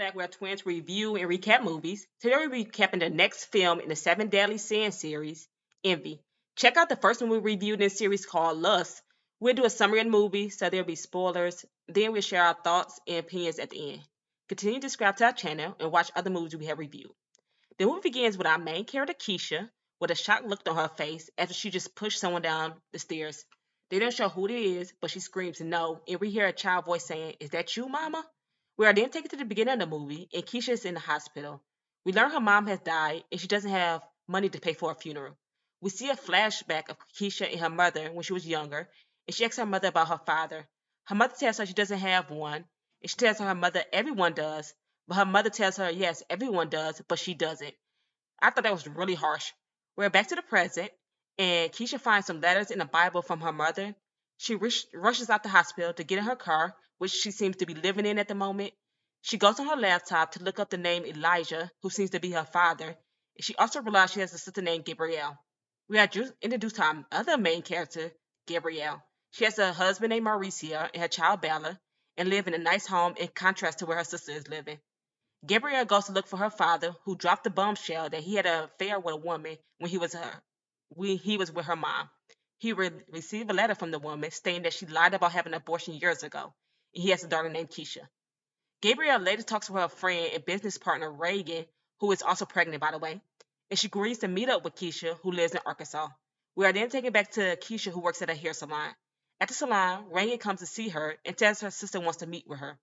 Back where twins review and recap movies. Today we're recapping the next film in the Seven Deadly Sins series, Envy. Check out the first one we reviewed in the series called Lust. We'll do a summary of the movie, so there'll be spoilers. Then we'll share our thoughts and opinions at the end. Continue to subscribe to our channel and watch other movies we have reviewed. The movie begins with our main character Keisha with a shocked look on her face after she just pushed someone down the stairs. They don't show who it is, but she screams no, and we hear a child voice saying, "Is that you, Mama?" We are then taken to the beginning of the movie, and Keisha is in the hospital. We learn her mom has died, and she doesn't have money to pay for a funeral. We see a flashback of Keisha and her mother when she was younger, and she asks her mother about her father. Her mother tells her she doesn't have one, and she tells her mother everyone does, but her mother tells her, yes, everyone does, but she doesn't. I thought that was really harsh. We're back to the present, and Keisha finds some letters in the Bible from her mother. She rushes out the hospital to get in her car, which she seems to be living in at the moment. She goes on her laptop to look up the name Elijah, who seems to be her father. And she also realizes she has a sister named Gabrielle. We are introduced to our other main character, Gabrielle. She has a husband named Mauricia and her child Bella, and live in a nice home in contrast to where her sister is living. Gabrielle goes to look for her father, who dropped the bombshell that he had an affair with a woman when he was with her mom. He received a letter from the woman stating that she lied about having an abortion years ago, and he has a daughter named Keisha. Gabrielle later talks to her friend and business partner Reagan, who is also pregnant, by the way, and she agrees to meet up with Keisha, who lives in Arkansas. We are then taken back to Keisha, who works at a hair salon. At the salon, Reagan comes to see her and tells her sister wants to meet with her.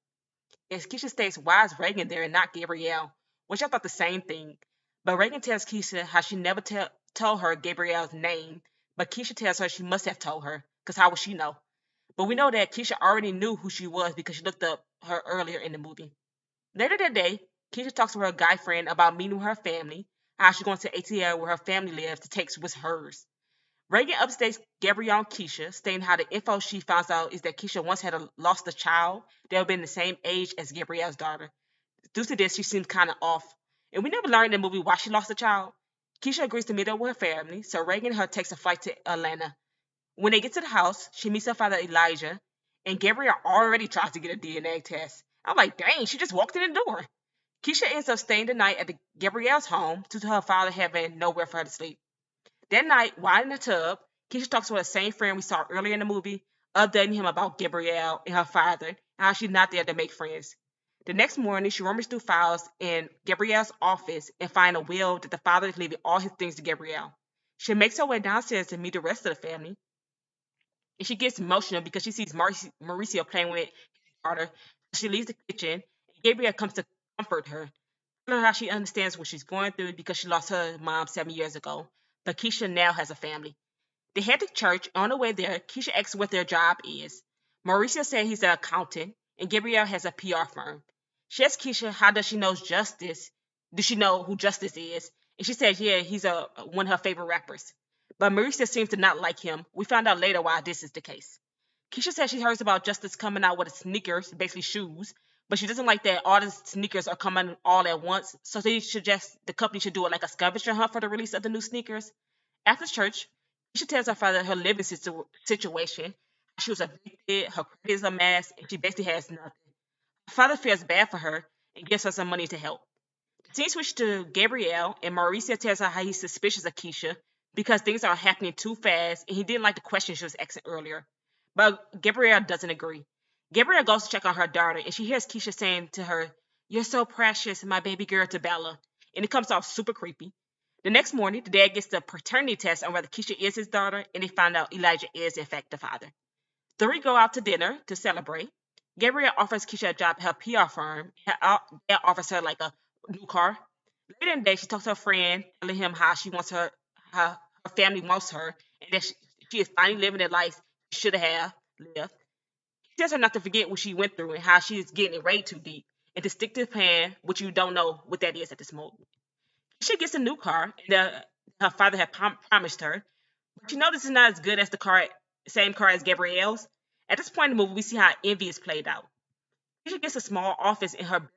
And Keisha states, why is Reagan there and not Gabrielle? Which I thought the same thing. But Reagan tells Keisha how she never told her Gabrielle's name, but Keisha tells her she must have told her, because how would she know? But we know that Keisha already knew who she was because she looked up her earlier in the movie. Later that day, Keisha talks to her guy friend about meeting with her family, how she's going to ATL where her family lives to take what's hers. Reagan upstates Gabrielle and Keisha, stating how the info she finds out is that Keisha once lost a child that had been the same age as Gabrielle's daughter. Due to this, she seems kind of off. And we never learned in the movie why she lost a child. Keisha agrees to meet up with her family, so Reagan and her takes a flight to Atlanta. When they get to the house, she meets her father Elijah, and Gabrielle already tries to get a DNA test. I'm like, dang, she just walked in the door. Keisha ends up staying the night at Gabrielle's home due to her father having nowhere for her to sleep. That night, while in the tub, Keisha talks to her same friend we saw earlier in the movie, updating him about Gabrielle and her father, and how she's not there to make friends. The next morning, she rummages through files in Gabrielle's office and finds a will that the father is leaving all his things to Gabrielle. She makes her way downstairs to meet the rest of the family, and she gets emotional because she sees Mauricio playing with his daughter. She leaves the kitchen, and Gabrielle comes to comfort her, telling her how she understands what she's going through because she lost her mom 7 years ago. But Keisha now has a family. They head to church. On the way there, Keisha asks what their job is. Mauricio said he's an accountant, and Gabrielle has a PR firm. She asks Keisha how does she know Justice? Does she know who Justice is? And she says, yeah, he's one of her favorite rappers. But Mauricio seems to not like him. We found out later why this is the case. Keisha says she hears about Justice coming out with sneakers, basically shoes, but she doesn't like that all the sneakers are coming all at once. So she suggests the company should do it like a scavenger hunt for the release of the new sneakers. After church, Keisha tells her father her living situation. She was evicted, her credit is a mess, and she basically has nothing. Her father feels bad for her and gives her some money to help. The scene switches to Gabrielle, and Mauricio tells her how he's suspicious of Keisha because things are happening too fast, and he didn't like the question she was asking earlier. But Gabrielle doesn't agree. Gabrielle goes to check on her daughter, and she hears Keisha saying to her, "You're so precious, my baby girl," to Bella, and it comes off super creepy. The next morning, the dad gets the paternity test on whether Keisha is his daughter, and they find out Elijah is, in fact, the father. The three go out to dinner to celebrate. Gabrielle offers Keisha a job at her PR firm. Dad offers her like a new car. Later in the day, she talks to her friend, telling him how her family wants her, and that she is finally living the life she should have lived. He tells her not to forget what she went through and how she is getting it way too deep, and to stick to the plan, which you don't know what that is at this moment. She gets a new car, and her father had promised her, but you know this is not as good as same car as Gabrielle's. At this point in the movie, we see how envy is played out. She gets a small office in in her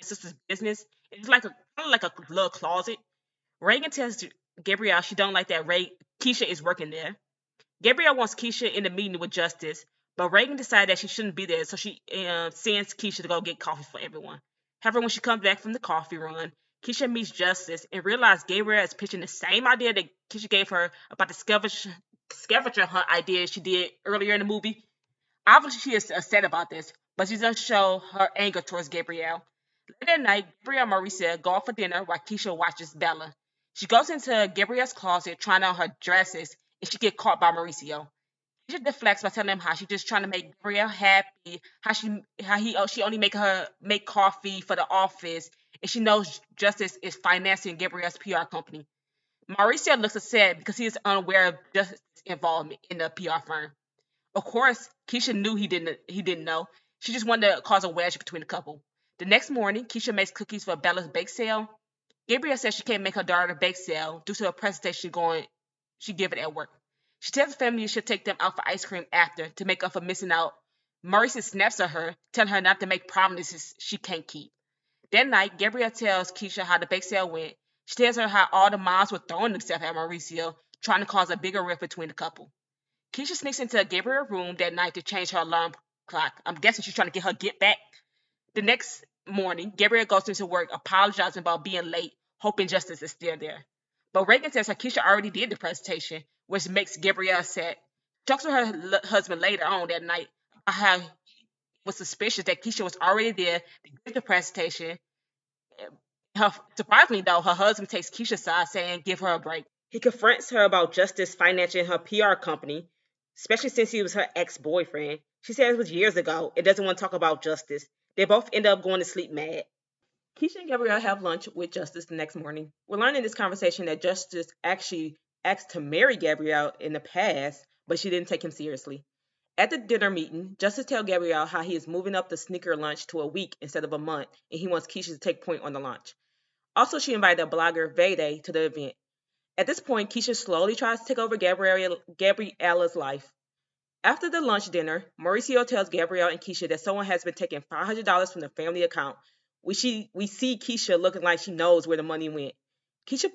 sister's business. It's like a kind of like a little closet. Reagan tells Gabrielle she don't like that Keisha is working there. Gabrielle wants Keisha in the meeting with Justice, but Reagan decided that she shouldn't be there, so she sends Keisha to go get coffee for everyone. However, when she comes back from the coffee run, Keisha meets Justice and realizes Gabrielle is pitching the same idea that Keisha gave her about the scavenger hunt idea she did earlier in the movie. Obviously, she is upset about this, but she doesn't show her anger towards Gabrielle. Later at night, Gabrielle and Mauricia go out for dinner while Keisha watches Bella. She goes into Gabrielle's closet trying on her dresses, and she gets caught by Mauricio. Keisha deflects by telling him how she's just trying to make Gabrielle happy, she only make coffee for the office, and she knows Justice is financing Gabrielle's PR company. Mauricio looks upset because he is unaware of Justice's involvement in the PR firm. Of course, Keisha knew he didn't know. She just wanted to cause a wedge between the couple. The next morning, Keisha makes cookies for Bella's bake sale. Gabrielle says she can't make her daughter bake sale due to a presentation she give it at work. She tells the family she'll take them out for ice cream after to make up for missing out. Maurice snaps at her, telling her not to make promises she can't keep. That night, Gabrielle tells Keisha how the bake sale went. She tells her how all the moms were throwing themselves at Mauricio, trying to cause a bigger rift between the couple. Keisha sneaks into Gabriel's room that night to change her alarm clock. I'm guessing she's trying to get her get back. The next morning, Gabrielle goes into work apologizing about being late, hoping Justice is still there. But Reagan tells her Keisha already did the presentation, which makes Gabrielle upset. She talks to her husband later on that night about how he was suspicious that Keisha was already there to give the presentation. Surprisingly, though, her husband takes Keisha's side, saying give her a break. He confronts her about Justice financing her PR company, especially since he was her ex boyfriend. She says it was years ago and doesn't want to talk about Justice. They both end up going to sleep mad. Keisha and Gabrielle have lunch with Justice the next morning. We learn in this conversation that Justice actually asked to marry Gabrielle in the past, but she didn't take him seriously. At the dinner meeting, Justice tells Gabrielle how he is moving up the sneaker lunch to a week instead of a month, and he wants Keisha to take point on the lunch. Also, she invited a blogger, Vede, to the event. At this point, Keisha slowly tries to take over Gabriella's life. After the lunch dinner, Mauricio tells Gabrielle and Keisha that someone has been taking $500 from the family account. We see Keisha looking like she knows where the money went. Keisha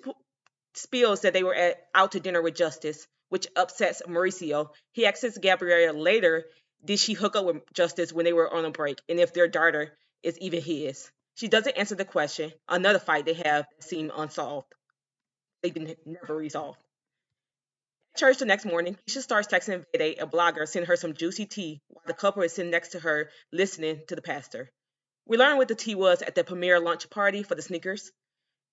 spills that they were out to dinner with Justice, which upsets Mauricio. He asks Gabrielle later, did she hook up with Justice when they were on a break, and if their daughter is even his. She doesn't answer the question. Another fight they have seemed unsolved. They didn't never resolved. At church the next morning, Keisha starts texting Vede, a blogger, sending her some juicy tea while the couple is sitting next to her listening to the pastor. We learn what the tea was at the premiere lunch party for the sneakers.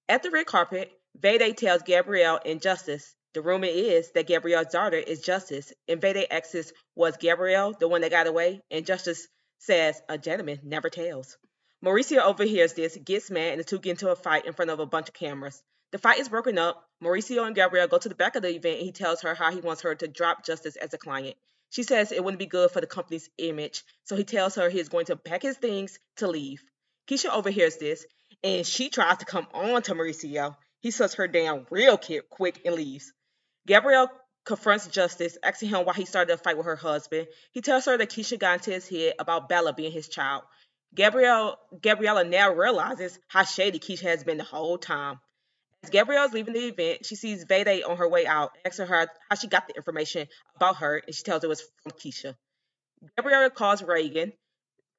At the red carpet, Vede tells Gabrielle and Justice the rumor is that Gabrielle's daughter is Justice, and Vede asks, was Gabrielle the one that got away? And Justice says, a gentleman never tells. Mauricio overhears this, gets mad, and the two get into a fight in front of a bunch of cameras. The fight is broken up. Mauricio and Gabrielle go to the back of the event and he tells her how he wants her to drop Justice as a client. She says it wouldn't be good for the company's image, so he tells her he is going to pack his things to leave. Keisha overhears this, and she tries to come on to Mauricio. He shuts her down real quick and leaves. Gabrielle confronts Justice, asking him why he started a fight with her husband. He tells her that Keisha got into his head about Bella being his child. Gabriella now realizes how shady Keisha has been the whole time. As Gabrielle is leaving the event, she sees Vede on her way out, asking her how she got the information about her, and she tells her it was from Keisha. Gabrielle calls Reagan,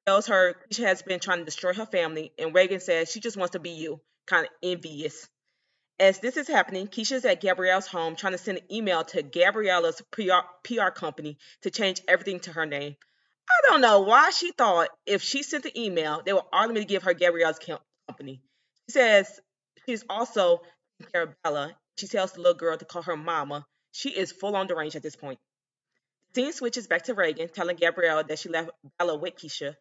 tells her Keisha has been trying to destroy her family, and Reagan says she just wants to be you, kind of envious. As this is happening, Keisha's at Gabrielle's home trying to send an email to Gabriella's PR company to change everything to her name. I don't know why she thought if she sent the email, they would automatically give her Gabrielle's company. She says she's also taking care of Bella. She tells the little girl to call her mama. She is full on deranged at this point. The scene switches back to Reagan, telling Gabrielle that she left Bella with Keisha,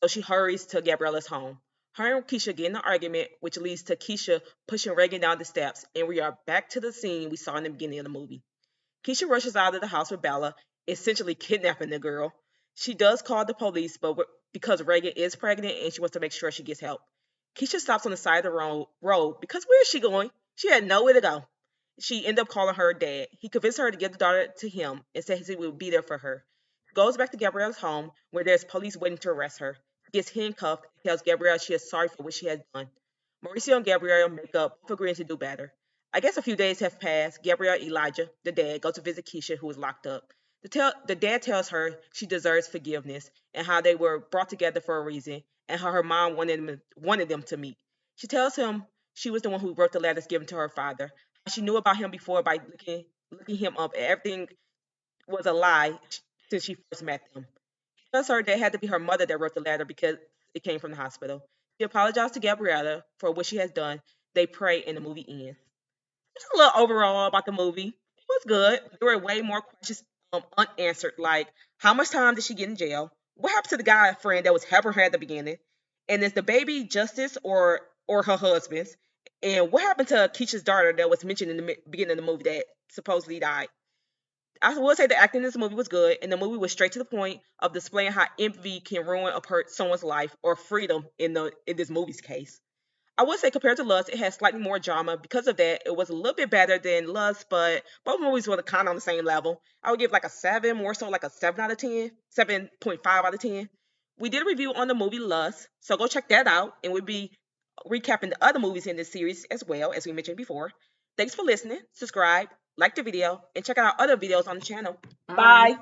so she hurries to Gabriella's home. Her and Keisha get in an argument, which leads to Keisha pushing Reagan down the steps, and we are back to the scene we saw in the beginning of the movie. Keisha rushes out of the house with Bella, essentially kidnapping the girl. She does call the police, but because Reagan is pregnant and she wants to make sure she gets help. Keisha stops on the side of the road because where is she going? She had nowhere to go. She ended up calling her dad. He convinced her to give the daughter to him and said he would be there for her. He goes back to Gabrielle's home where there's police waiting to arrest her. He gets handcuffed and tells Gabrielle she is sorry for what she has done. Mauricio and Gabrielle make up, both agreeing to do better. I guess a few days have passed. Gabrielle and Elijah, the dad, go to visit Keisha, who is locked up. The dad tells her she deserves forgiveness and how they were brought together for a reason, and how her mom wanted them to meet. She tells him she was the one who wrote the letters given to her father. She knew about him before by looking him up. Everything was a lie since she first met him. She tells her that it had to be her mother that wrote the letter because it came from the hospital. She apologized to Gabriella for what she has done. They pray, and the movie ends. Just a little overall about the movie. It was good. There were way more questions unanswered, like how much time did she get in jail? What happened to the guy friend that was helping her at the beginning? And is the baby Justice or her husband's? And what happened to Keisha's daughter that was mentioned in the beginning of the movie that supposedly died? I will say the acting in this movie was good, and the movie was straight to the point of displaying how envy can ruin someone's life or freedom in this movie's case. I would say compared to Lust, it has slightly more drama. Because of that, it was a little bit better than Lust, but both movies were kind of on the same level. I would give like a 7, more so like a 7 out of 10, 7.5 out of 10. We did a review on the movie Lust, so go check that out, and we'll be recapping the other movies in this series as well, as we mentioned before. Thanks for listening. Subscribe, like the video, and check out our other videos on the channel. Bye.